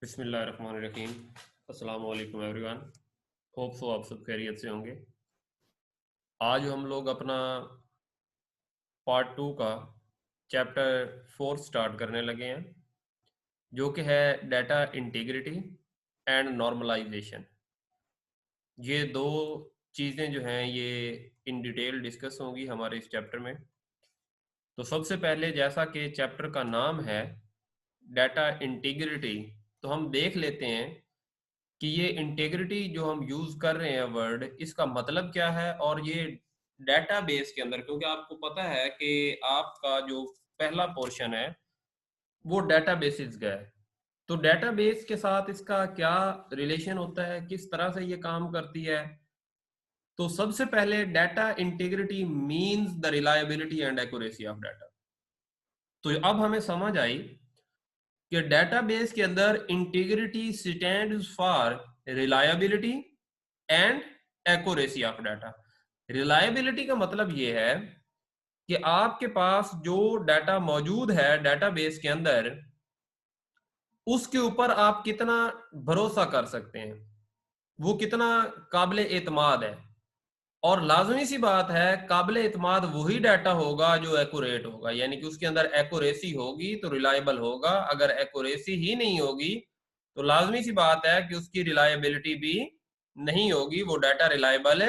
बिस्मिल्लाहिर्रहमानिर्रहीम। अस्सलाम वालेकुम एवरीवन। होप सो आप सब खैरियत से होंगे। आज हम लोग अपना पार्ट 2 का चैप्टर 4 स्टार्ट करने लगे हैं, जो कि है डाटा इंटीग्रिटी एंड नॉर्मलाइजेशन। ये दो चीज़ें जो हैं ये इन डिटेल डिस्कस होंगी हमारे इस चैप्टर में। तो सबसे पहले, जैसा कि चैप्टर का नाम है डाटा इंटीग्रिटी, तो हम देख लेते हैं कि ये इंटीग्रिटी जो हम यूज कर रहे हैं वर्ड, इसका मतलब क्या है। और ये डेटाबेस के अंदर, क्योंकि आपको पता है कि आपका जो पहला पोर्शन है वो डेटाबेसेस का है, तो डेटाबेस के साथ इसका क्या रिलेशन होता है, किस तरह से ये काम करती है। तो सबसे पहले, data integrity means the reliability and accuracy of data. तो अब हमें समझ आई कि डेटाबेस के अंदर integrity stands for reliability and accuracy of data. Reliability का मतलब ये है कि आपके पास जो डाटा मौजूद है डेटाबेस के अंदर, उसके ऊपर आप कितना भरोसा कर सकते हैं, वो कितना काबिल एतमाद है। और लाजमी सी बात है, काबिल एतमाद वही डाटा होगा जो एक्यूरेट होगा, यानी कि उसके अंदर एक्यूरेसी होगी तो रिलायबल होगा। अगर एक्यूरेसी ही नहीं होगी तो लाजमी सी बात है कि उसकी रिलायबिलिटी भी नहीं होगी, वो डाटा रिलायबल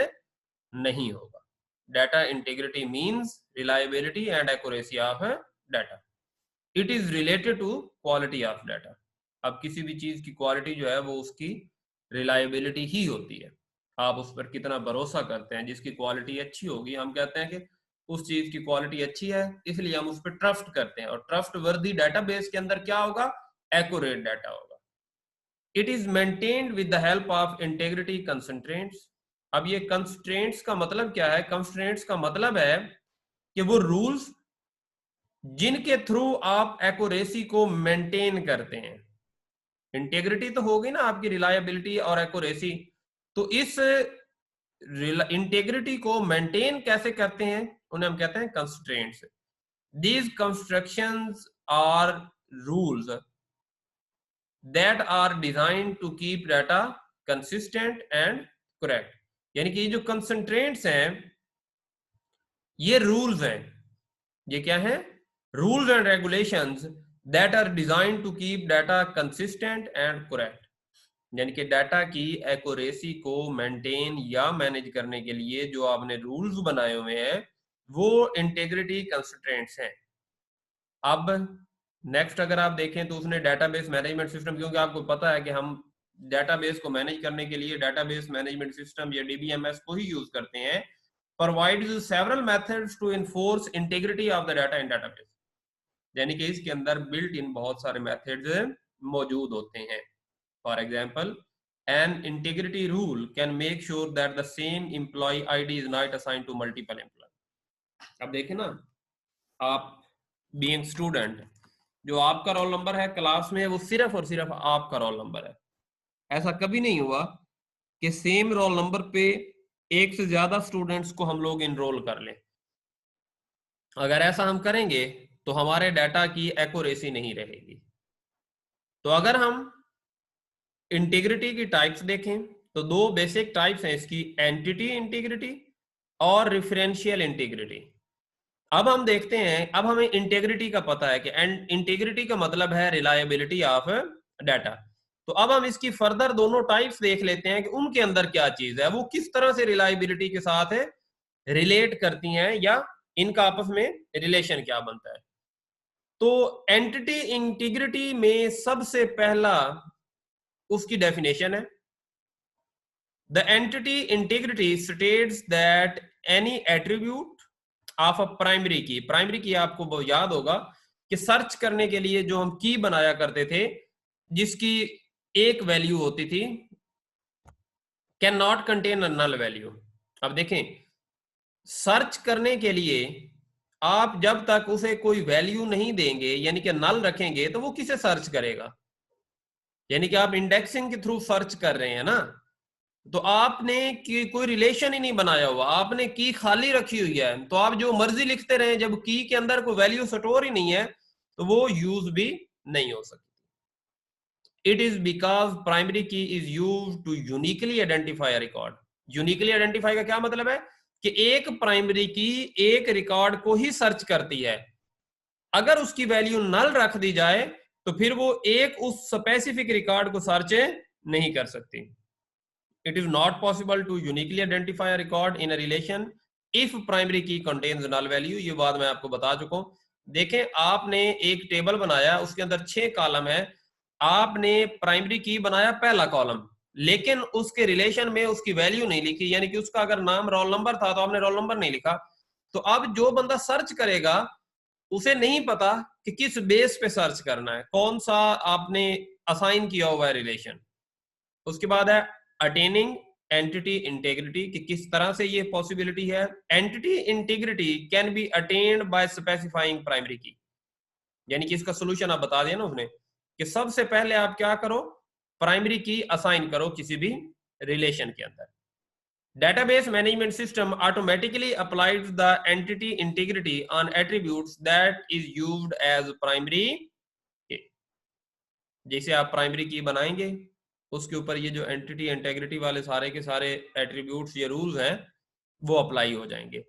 नहीं होगा। Data integrity means reliability and accuracy of data. It is related to quality of data. अब किसी भी चीज की क्वालिटी जो है वो उसकी रिलायबिलिटी ही होती है। आप उस पर कितना भरोसा करते हैं। जिसकी क्वालिटी अच्छी होगी, हम कहते हैं कि उस चीज की क्वालिटी अच्छी है, इसलिए हम उस पर ट्रस्ट करते हैं। और ट्रस्ट वर्दी डाटाबेस के अंदर क्या होगा? एक्यूरेट डाटा होगा। It is maintained with the help of integrity constraints. अब ये कंस्ट्रेंट्स का मतलब क्या है? कंस्ट्रेंट्स का मतलब है कि वो रूल्स जिनके थ्रू आप एक्यूरेसी को मेंटेन करते हैं। इंटेग्रिटी तो होगी ना आपकी, रिलायबिलिटी और एक्यूरेसी। तो इस इंटेग्रिटी को मेंटेन कैसे करते हैं, उन्हें हम कहते हैं constraints. These constructions are rules that are design to keep data consistent and correct. यानी कि ये जो कंस्ट्रेंट्स हैं ये रूल्स हैं। ये क्या है? Rules and regulations that are design to keep data consistent and correct. यानी कि डाटा की एक्यूरेसी को मेंटेन या मैनेज करने के लिए जो आपने रूल्स बनाए हुए हैं वो इंटीग्रिटी कंस्ट्रेंट्स हैं। अब नेक्स्ट अगर आप देखें तो उसने डेटाबेस मैनेजमेंट सिस्टम, क्योंकि आपको पता है कि हम डेटाबेस को मैनेज करने के लिए डेटाबेस मैनेजमेंट सिस्टम या डीबीएमएस को ही यूज करते हैं, provides several methods to enforce integrity of the data in database। यानी कि इसके अंदर बिल्ट इन बहुत सारे मेथड्स मौजूद होते हैं। For example, an integrity rule can make sure that the same employee ID is not assigned to multiple employees। अब देखें ना, आप बीइंग स्टूडेंट, जो आपका रोल नंबर है क्लास में वो सिर्फ और सिर्फ आपका रोल नंबर है। ऐसा कभी नहीं हुआ कि सेम रोल नंबर पे एक से ज्यादा स्टूडेंट्स को हम लोग इनरोल कर लें। अगर ऐसा हम करेंगे तो हमारे डाटा की एक्यूरेसी नहीं रहेगी। तो अगर हम इंटीग्रिटी की टाइप्स देखें तो दो बेसिक टाइप्स हैं इसकी, एंटिटी इंटीग्रिटी और रेफरेंशियल इंटीग्रिटी। अब हम देखते हैं, अब हमें इंटीग्रिटी का पता है कि इंटीग्रिटी का मतलब है रिलायबिलिटी ऑफ डाटा। तो अब हम इसकी फर्दर दोनों टाइप्स देख लेते हैं कि उनके अंदर क्या चीज है, वो किस तरह से रिलायबिलिटी के साथ रिलेट करती हैं या इनका आपस में रिलेशन क्या बनता है। तो एंटिटी इंटीग्रिटी में सबसे पहला उसकी डेफिनेशन है, the entity integrity states that any attribute of a primary की। प्राइमरी की आपको याद होगा कि सर्च करने के लिए जो हम की बनाया करते थे जिसकी एक वैल्यू होती थी, can not contain a null value. अब देखें, सर्च करने के लिए आप जब तक उसे कोई वैल्यू नहीं देंगे यानी कि नल रखेंगे तो वो किसे सर्च करेगा। यानी कि आप इंडेक्सिंग के थ्रू सर्च कर रहे हैं ना, तो आपने कोई रिलेशन ही नहीं बनाया हुआ, आपने की खाली रखी हुई है, तो आप जो मर्जी लिखते रहे, जब की के अंदर कोई वैल्यू स्टोर ही नहीं है तो वो यूज भी नहीं हो सकती। It is because primary key is used to uniquely identify a record. Uniquely identify का क्या मतलब है कि एक प्राइमरी की एक रिकॉर्ड को ही सर्च करती है, अगर उसकी वैल्यू नल रख दी जाए तो फिर वो एक उस स्पेसिफिक रिकॉर्ड को सर्च नहीं कर सकती। It is not possible to uniquely identify a record in a relation if primary key contains null value. ये बात मैं आपको बता चुका हूं। देखें, आपने एक टेबल बनाया, उसके अंदर 6 कॉलम है, आपने प्राइमरी की बनाया पहला कॉलम, लेकिन उसके रिलेशन में उसकी वैल्यू नहीं लिखी, यानी कि उसका अगर नाम रोल नंबर था तो आपने रोल नंबर नहीं लिखा। तो अब जो बंदा सर्च करेगा उसे नहीं पता कि किस बेस पे सर्च करना है, कौन सा आपने असाइन किया हुआ है रिलेशन। उसके बाद है अटेनिंग एंटिटी इंटीग्रिटी, कि किस तरह से ये पॉसिबिलिटी है। Entity integrity can be attained by specifying primary की, यानी कि इसका सोल्यूशन आप बता दिया ना उसने कि सबसे पहले आप क्या करो, प्राइमरी की असाइन करो किसी भी रिलेशन के अंदर। Database management system automatically applies the entity integrity on attributes that is used as primary key। जैसे आप प्राइमरी की बनाएंगे उसके ऊपर ये जो एंटिटी इंटेग्रिटी वाले सारे के सारे एट्रीब्यूट्स, ये रूल्स हैं, वो अप्लाई हो जाएंगे।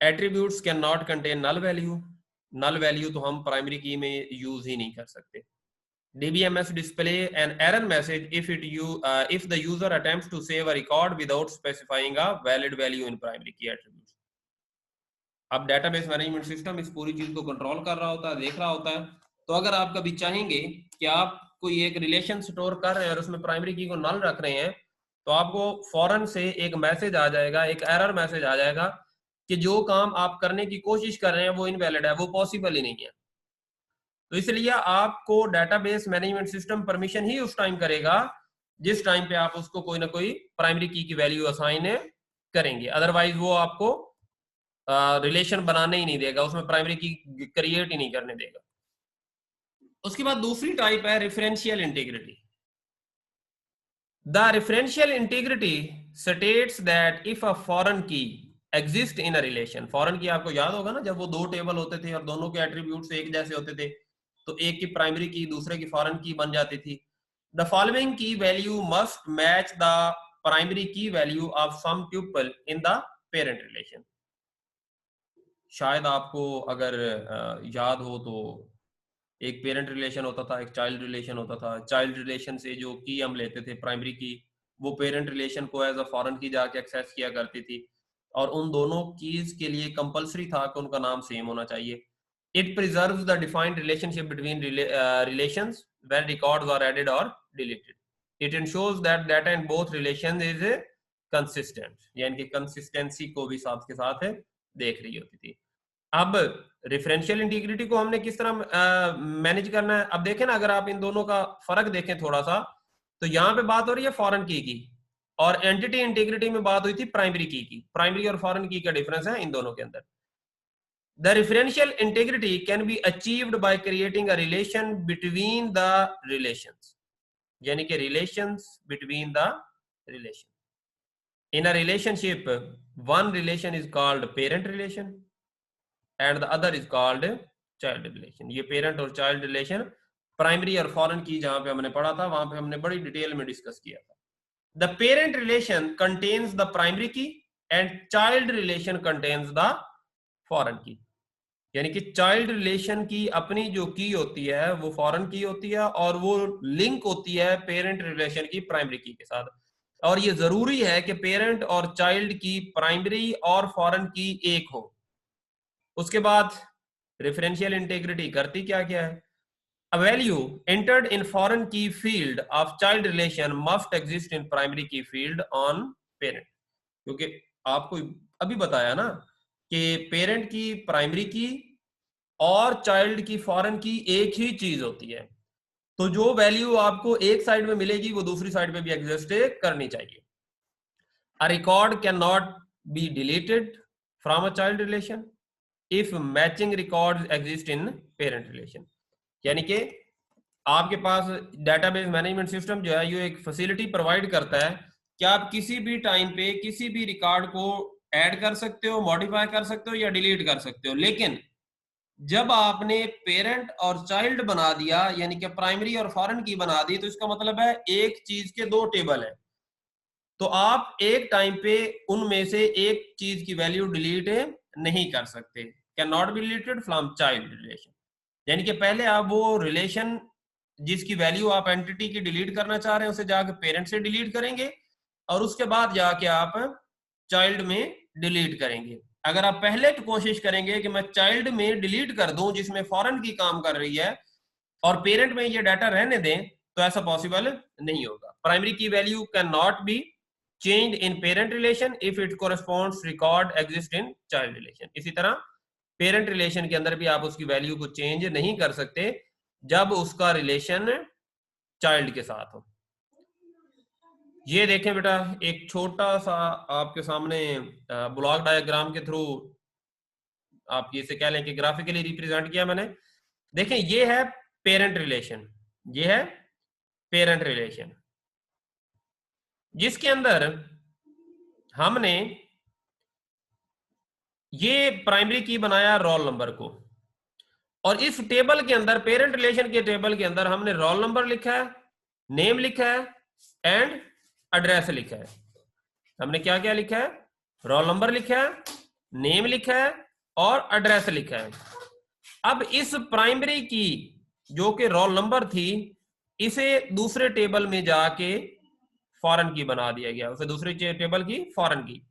Attributes can not contain null value. Null value तो हम प्राइमरी की में यूज ही नहीं कर सकते। DBMS display an error message if the user attempts to save a record without specifying a valid value in primary key attributes। अब database management system इस पूरी चीज को कंट्रोल कर रहा होता है, देख रहा होता है। तो अगर आप कभी चाहेंगे कि आप कोई एक रिलेशन स्टोर कर रहे हैं और उसमें प्राइमरी की को नल रख रहे हैं, तो आपको फौरन से एक मैसेज आ जाएगा, एक एरर मैसेज आ जाएगा कि जो काम आप करने की कोशिश कर रहे हैं वो इनवैलिड है, वो पॉसिबल ही नहीं है। तो इसलिए आपको डेटाबेस मैनेजमेंट सिस्टम परमिशन ही उस टाइम करेगा जिस टाइम पे आप उसको कोई ना कोई प्राइमरी की वैल्यू असाइन करेंगे, अदरवाइज वो आपको रिलेशन बनाने ही नहीं देगा, उसमें प्राइमरी की क्रिएट ही नहीं करने देगा। उसके बाद दूसरी टाइप है referential integrity. The referential integrity states that if a foreign key exist in a relation. Foreign key आपको याद होगा ना, जब वो दो टेबल होते थे और दोनों के एट्रीब्यूट्स एक जैसे होते थे, तो एक की प्राइमरी की दूसरे की फॉरेन की बन जाती थी। The following key value must match the primary key value of some tuple in the parent relation. शायद आपको अगर याद हो तो एक पेरेंट रिलेशन होता था, एक चाइल्ड रिलेशन होता था। चाइल्ड रिलेशन से जो की हम लेते थे प्राइमरी की, वो पेरेंट रिलेशन को एज अ फॉरेन की जाके एक्सेस किया करती थी, और उन दोनों कीज के लिए कंपलसरी था कि उनका नाम सेम होना चाहिए। It preserves the defined relationship between relations when records are added और deleted. It ensures that data in both relations is consistent, यानी कि कंसिस्टेंसी को भी साथ के साथ देख रही होती थी। अब रेफरेंशियल इंटीग्रिटी को हमने किस तरह मैनेज करना है, अब देखें ना, अगर आप इन दोनों का फर्क देखें थोड़ा सा, तो यहाँ पे बात हो रही है फॉरेन की, और एंटिटी इंटीग्रिटी में बात हुई थी प्राइमरी की। प्राइमरी और फॉरेन की का डिफरेंस है इन दोनों के अंदर। The referential integrity can be achieved by creating a relation between the relations, यानी कि relations between the relation. In a relationship one relation is called parent relation and the other is called child relation. ये parent और child relation primary और foreign की जहां पे हमने पढ़ा था, वहां पे हमने बड़ी डिटेल में डिस्कस किया था। The parent relation contains the primary key and child relation contains the foreign key, यानी कि चाइल्ड रिलेशन की अपनी जो की होती है वो फॉरेन की होती है, और वो लिंक होती है पेरेंट रिलेशन की प्राइमरी की के साथ। और ये जरूरी है कि पेरेंट और चाइल्ड की प्राइमरी और फॉरेन की एक हो। उसके बाद रेफरेंशियल इंटीग्रिटी करती क्या क्या है। A value entered in foreign key field of child relation must exist in primary key field on parent, क्योंकि आपको अभी बताया ना कि पेरेंट की प्राइमरी की और चाइल्ड की फॉरेन की एक ही चीज होती है, तो जो वैल्यू आपको एक साइड में मिलेगी वो दूसरी साइड में भी एग्जिस्ट करनी चाहिए। A record cannot be deleted from a child relation if matching records exist in parent relation, यानी कि आपके पास डेटाबेस मैनेजमेंट सिस्टम जो है ये एक फैसिलिटी प्रोवाइड करता है कि आप किसी भी टाइम पे किसी भी रिकॉर्ड को ऐड कर सकते हो, मॉडिफाई कर सकते हो या डिलीट कर सकते हो, लेकिन जब आपने पेरेंट और चाइल्ड बना दिया, यानी कि प्राइमरी और फॉरेन की बना दी, तो इसका मतलब है एक चीज के दो टेबल है, तो आप एक टाइम पे उनमें से एक चीज की वैल्यू डिलीट नहीं कर सकते। Can not be deleted from child relation, यानी कि पहले आप वो रिलेशन जिसकी वैल्यू आप एंटिटी की डिलीट करना चाह रहे हैं उसे जाके पेरेंट से डिलीट करेंगे, और उसके बाद जाके आप चाइल्ड में डिलीट करेंगे। अगर आप पहले तो कोशिश करेंगे कि मैं चाइल्ड में डिलीट कर दूं जिसमें फॉरेन की काम कर रही है, और पेरेंट में ये डाटा रहने दें, तो ऐसा पॉसिबल नहीं होगा। Primary key value can not be change in parent relation if it corresponds record exist in child relation. इसी तरह पेरेंट रिलेशन के अंदर भी आप उसकी वैल्यू को चेंज नहीं कर सकते जब उसका रिलेशन चाइल्ड के साथ हो। ये देखें बेटा, एक छोटा सा आपके सामने ब्लॉक डायग्राम के थ्रू आप इसे कह लें कि ग्राफिकली रिप्रेजेंट किया मैंने। देखें, ये है पेरेंट रिलेशन, ये है पेरेंट रिलेशन, जिसके अंदर हमने ये प्राइमरी की बनाया रोल नंबर को, और इस टेबल के अंदर, पेरेंट रिलेशन के टेबल के अंदर हमने रोल नंबर लिखा है, नेम लिखा है एंड एड्रेस लिखा है। हमने क्या क्या लिखा है? रोल नंबर लिखा है, नेम लिखा है और एड्रेस लिखा है। अब इस प्राइमरी की जो कि रोल नंबर थी, इसे दूसरे टेबल में जाके फॉरेन की बना दिया गया, उसे दूसरे टेबल की फॉरेन की,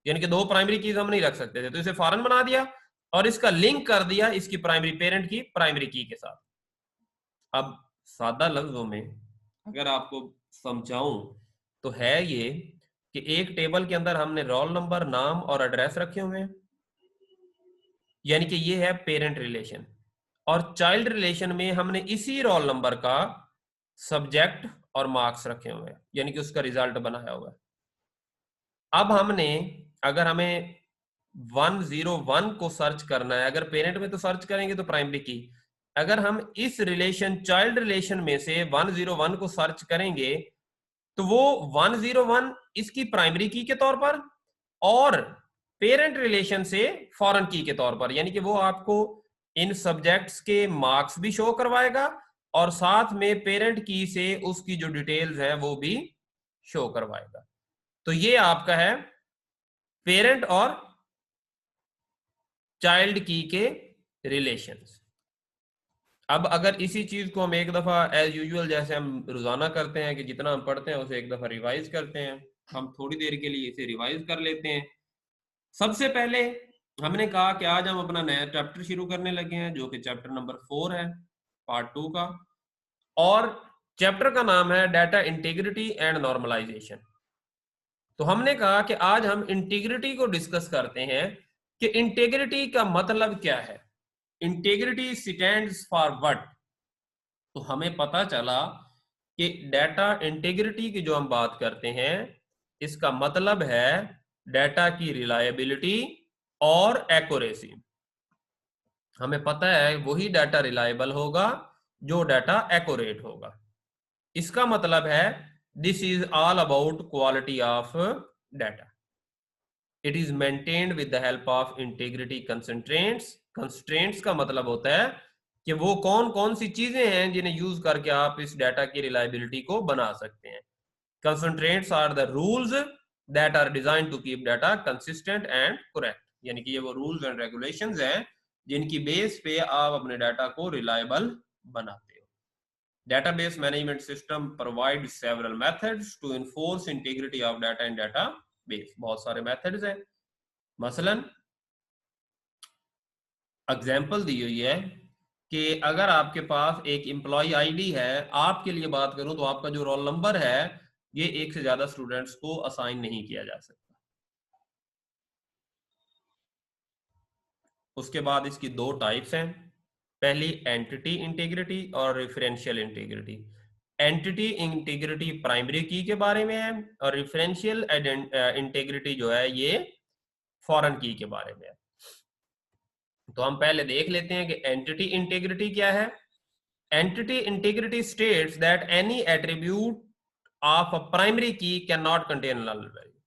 यानी कि दो प्राइमरी कीज हम नहीं रख सकते थे, तो इसे फॉरेन बना दिया और इसका लिंक कर दिया इसकी प्राइमरी पेरेंट की प्राइमरी की के साथ। अब सादा लफ्जों में अगर आपको समझाऊं तो है ये कि एक टेबल के अंदर हमने रोल नंबर, नाम और एड्रेस रखे हुए हैं, यानी कि ये है पेरेंट रिलेशन, और चाइल्ड रिलेशन में हमने इसी रोल नंबर का सब्जेक्ट और मार्क्स रखे हुए हैं, यानी कि उसका रिजल्ट बनाया हुआ है। अब हमने, अगर हमें 101 को सर्च करना है, अगर पेरेंट में तो सर्च करेंगे तो प्राइमरी की, अगर हम इस रिलेशन चाइल्ड रिलेशन में से 101 को सर्च करेंगे तो वो 101 इसकी प्राइमरी की के तौर पर और पेरेंट रिलेशन से फॉरेन की के तौर पर, यानी कि वो आपको इन सब्जेक्ट्स के मार्क्स भी शो करवाएगा और साथ में पेरेंट की से उसकी जो डिटेल्स है वो भी शो करवाएगा। तो ये आपका है पेरेंट और चाइल्ड की के रिलेशंस। अब अगर इसी चीज को हम एक दफा एज यूजुअल जैसे हम रोजाना करते हैं कि जितना हम पढ़ते हैं उसे एक दफा रिवाइज करते हैं, हम थोड़ी देर के लिए इसे रिवाइज कर लेते हैं। सबसे पहले हमने कहा कि आज हम अपना नया चैप्टर शुरू करने लगे हैं जो कि चैप्टर नंबर 4 है, पार्ट 2 का, और चैप्टर का नाम है डाटा इंटीग्रिटी एंड नॉर्मलाइजेशन। तो हमने कहा कि आज हम इंटीग्रिटी को डिस्कस करते हैं कि इंटीग्रिटी का मतलब क्या है, इंटीग्रिटी स्टैंड्स फॉर व्हाट। तो हमें पता चला कि डाटा इंटीग्रिटी की जो हम बात करते हैं इसका मतलब है डाटा की रिलायबिलिटी और एक्यूरेसी। हमें पता है वही डाटा रिलायबल होगा जो डाटा एक्यूरेट होगा। इसका मतलब है this is all about quality of data. It is maintained with the help of integrity constraints. Constraints का मतलब होता है कि वो कौन कौन सी चीजें हैं जिन्हें यूज करके आप इस डाटा की रिलायबिलिटी को बना सकते हैं। Constraints are the rules that are design to keep data consistent and correct, यानी कि ये वो रूल्स एंड रेगुलेशंस हैं जिनकी बेस पे आप अपने डाटा को रिलायबल बनाते हो। Database management system provides several methods to enforce integrity of data in database। बहुत सारे methods हैं, मसलन एग्जाम्पल दी हुई है कि अगर आपके पास एक एम्प्लॉय आईडी है, आपके लिए बात करूं तो आपका जो रोल नंबर है ये एक से ज्यादा स्टूडेंट्स को असाइन नहीं किया जा सकता। उसके बाद इसकी दो टाइप्स हैं, पहली एंटिटी इंटीग्रिटी और referential integrity. Entity integrity primary की के बारे में है और रेफरेंशियल इंटीग्रिटी जो है ये फॉरेन की के बारे में है। तो हम पहले देख लेते हैं कि एंटिटी इंटीग्रिटी क्या है। Entity integrity states that any attribute of a primary key can not contain null value,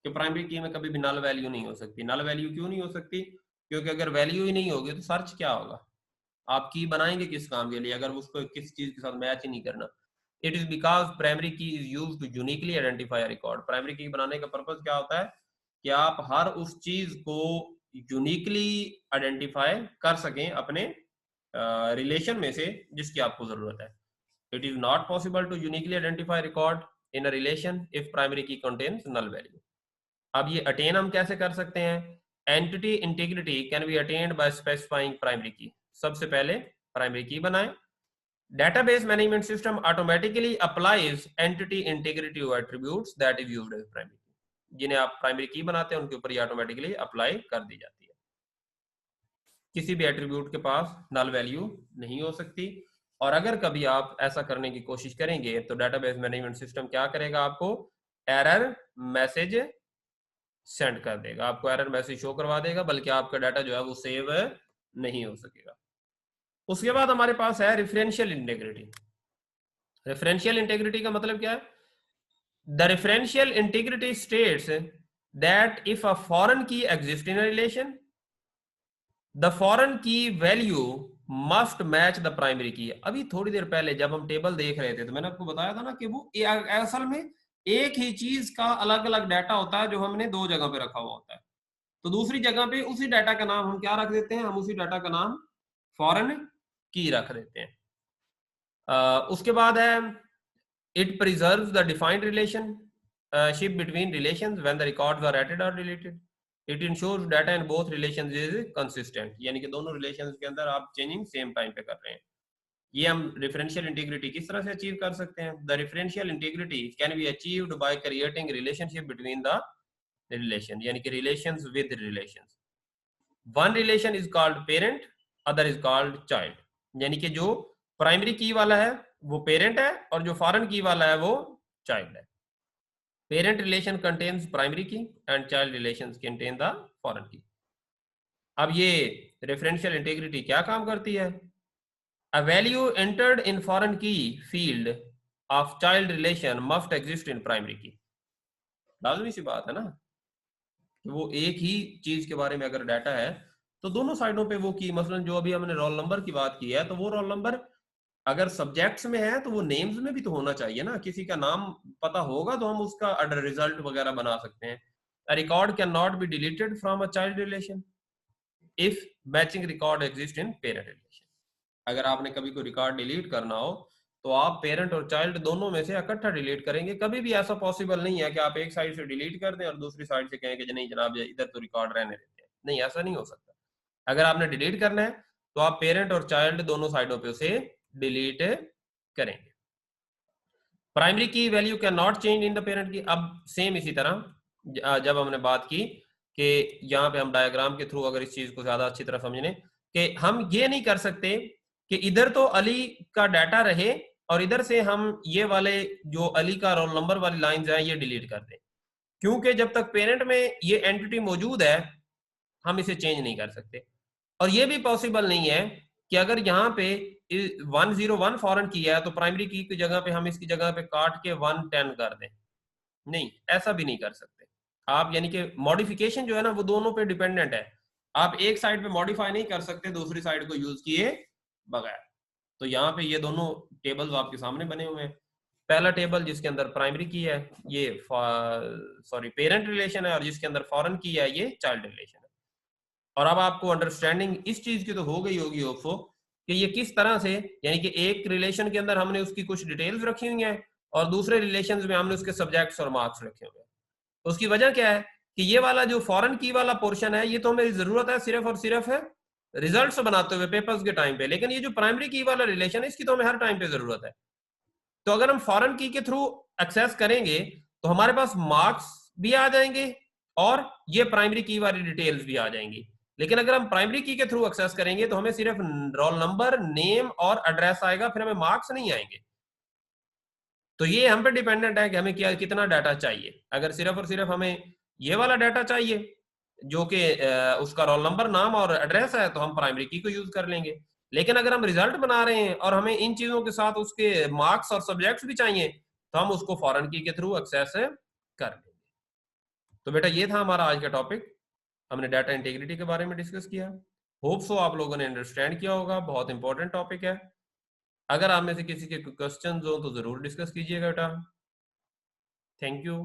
कि प्राइमरी की में कभी भी नल वैल्यू नहीं हो सकती। नल वैल्यू क्यों नहीं हो सकती? क्योंकि अगर वैल्यू ही नहीं होगी तो सर्च क्या होगा, आप की बनाएंगे किस काम के लिए अगर उसको किस चीज के साथ मैच ही नहीं करना। It is because primary key is used to uniquely identify a record. Primary key बनाने का पर्पस क्या होता है कि आप हर उस चीज को यूनिकली आइडेंटिफाई कर सकें अपने रिलेशन में से जिसकी आपको जरूरत है। It is not possible to uniquely identify record in a relation if primary key contains null value. अब ये अटेन हम कैसे कर सकते हैं? Entity integrity can be attained by specifying primary key. सबसे पहले प्राइमरी की बनाएं। Database management system automatically applies entity integrity attributes that is used as primary key. जिन्हें आप प्राइमरी की बनाते हैं उनके ऊपर ये ऑटोमेटिकली अप्लाई कर दी जाती है। किसी भी एट्रीब्यूट के पास नल वैल्यू नहीं हो सकती, और अगर कभी आप ऐसा करने की कोशिश करेंगे तो डेटाबेस मैनेजमेंट सिस्टम क्या करेगा, आपको एरर मैसेज सेंड कर देगा, आपको एरर मैसेज शो करवा देगा, बल्कि आपका डाटा जो है वो सेव नहीं हो सकेगा। उसके बाद हमारे पास है रेफरेंशियल इंटीग्रिटी। रेफरेंशियल इंटीग्रिटी का मतलब क्या है? The referential integrity states that if a foreign key exist in a relation the foreign key value must match the primary key. अभी थोड़ी देर पहले जब हम टेबल देख रहे थे तो मैंने आपको बताया था ना कि वो असल में एक ही चीज का अलग अलग डाटा होता है जो हमने दो जगह पे रखा हुआ होता है। तो दूसरी जगह पे उसी डाटा का नाम हम क्या रख देते हैं, हम उसी डाटा का नाम फॉरेन की रख देते हैं। उसके बाद है it preserves the defined relationship between relations when the records are added और deleted. It ensures data in both relations is consistent, यानी कि दोनों रिलेशंस के अंदर आप चेंजिंग सेम टाइम पे कर रहे हैं। ये हम रेफरेंशियल इंटीग्रिटी किस तरह से अचीव कर सकते हैं? The referential integrity can be achieved by creating relationship between the relation, यानी कि relations with relations. One relation is called parent, other is called child. यानी कि जो प्राइमरी की वाला है वो पेरेंट है और जो फॉरेन की वाला है वो चाइल्ड है। Parent relation contains primary key and child relation contain the foreign key. अब ये रेफरेंशियल इंटीग्रिटी क्या काम करती है? A value entered in foreign key field of child relation must exist in primary key. लाजमी सी बात है ना कि वो एक ही चीज के बारे में अगर डाटा है तो दोनों साइडों पे वो की, मसलन जो अभी हमने रोल नंबर की बात की है तो वो रोल नंबर अगर सब्जेक्ट्स में है तो वो नेम्स में भी तो होना चाहिए ना, किसी का नाम पता होगा तो हम उसका रिजल्ट वगैरह बना सकते हैं। A record can not be deleted from a child relation if matching record exist in parent relation. अगर आपने कभी कोई रिकॉर्ड डिलीट करना हो तो आप पेरेंट और चाइल्ड दोनों में से इकट्ठा डिलीट करेंगे। कभी भी ऐसा पॉसिबल नहीं है कि आप एक साइड से डिलीट कर दें और दूसरी साइड से कहें कि नहीं जनाब इधर तो रिकॉर्ड रहने देते हैं। नहीं, ऐसा नहीं हो सकता। अगर आपने डिलीट करना है तो आप पेरेंट और चाइल्ड दोनों साइडों पे उसे डिलीट करेंगे। Primary key value can not change in the parent की। अब सेम इसी तरह जब हमने बात की कि यहाँ पे हम डायग्राम के थ्रू अगर इस चीज को ज्यादा अच्छी तरह समझने कि हम ये नहीं कर सकते कि इधर तो अली का डाटा रहे और इधर से हम ये वाले जो अली का रोल नंबर वाली लाइंस हैं ये डिलीट कर दें, क्योंकि जब तक पेरेंट में ये एंटिटी मौजूद है हम इसे चेंज नहीं कर सकते। और ये भी पॉसिबल नहीं है कि अगर यहाँ पे 101 फॉरेन की है तो प्राइमरी की जगह पे हम इसकी जगह पे काट के 110 कर दें। नहीं, ऐसा भी नहीं कर सकते आप, यानी कि मॉडिफिकेशन जो है ना वो दोनों पे डिपेंडेंट है। आप एक साइड पे मॉडिफाई नहीं कर सकते दूसरी साइड को यूज किए बगैर। तो यहाँ पे ये दोनों टेबल्स आपके सामने बने हुए हैं। पहला टेबल जिसके अंदर प्राइमरी की है ये पेरेंट रिलेशन है, और जिसके अंदर फॉरेन की है ये चाइल्ड रिलेशन है। और अब आपको अंडरस्टैंडिंग इस चीज की तो हो गई होगी होपसो कि ये किस तरह से, यानी कि एक रिलेशन के अंदर हमने उसकी कुछ डिटेल्स रखी हुई हैं और दूसरे रिलेशंस में हमने उसके सब्जेक्ट्स और मार्क्स रखे हुए हैं। तो उसकी वजह क्या है कि ये वाला जो फॉरेन की वाला पोर्शन है ये तो हमें जरूरत है सिर्फ और सिर्फ है रिजल्ट्स बनाते हुए पेपर्स के टाइम पे, लेकिन ये जो प्राइमरी की वाला रिलेशन है इसकी तो हमें हर टाइम पे जरूरत है। तो अगर हम फॉरेन की के थ्रू एक्सेस करेंगे तो हमारे पास मार्क्स भी आ जाएंगे और ये प्राइमरी की वाली डिटेल्स भी आ जाएंगी। लेकिन अगर हम प्राइमरी की के थ्रू एक्सेस करेंगे तो हमें सिर्फ रोल नंबर, नेम और एड्रेस आएगा, फिर हमें मार्क्स नहीं आएंगे। तो ये हम पे डिपेंडेंट है कि हमें क्या कितना डाटा चाहिए। अगर सिर्फ और सिर्फ हमें ये वाला डाटा चाहिए जो कि उसका रोल नंबर, नाम और एड्रेस है तो हम प्राइमरी की को यूज कर लेंगे। लेकिन अगर हम रिजल्ट बना रहे हैं और हमें इन चीजों के साथ उसके मार्क्स और सब्जेक्ट्स भी चाहिए तो हम उसको फॉरेन की के थ्रू एक्सेस कर लेंगे। तो बेटा ये था हमारा आज का टॉपिक। हमने डाटा इंटीग्रिटी के बारे में डिस्कस किया। होप सो आप लोगों ने अंडरस्टैंड किया होगा, बहुत इंपॉर्टेंट टॉपिक है। अगर आप में से किसी के क्वेश्चन हो तो जरूर डिस्कस कीजिएगा बेटा। Thank you.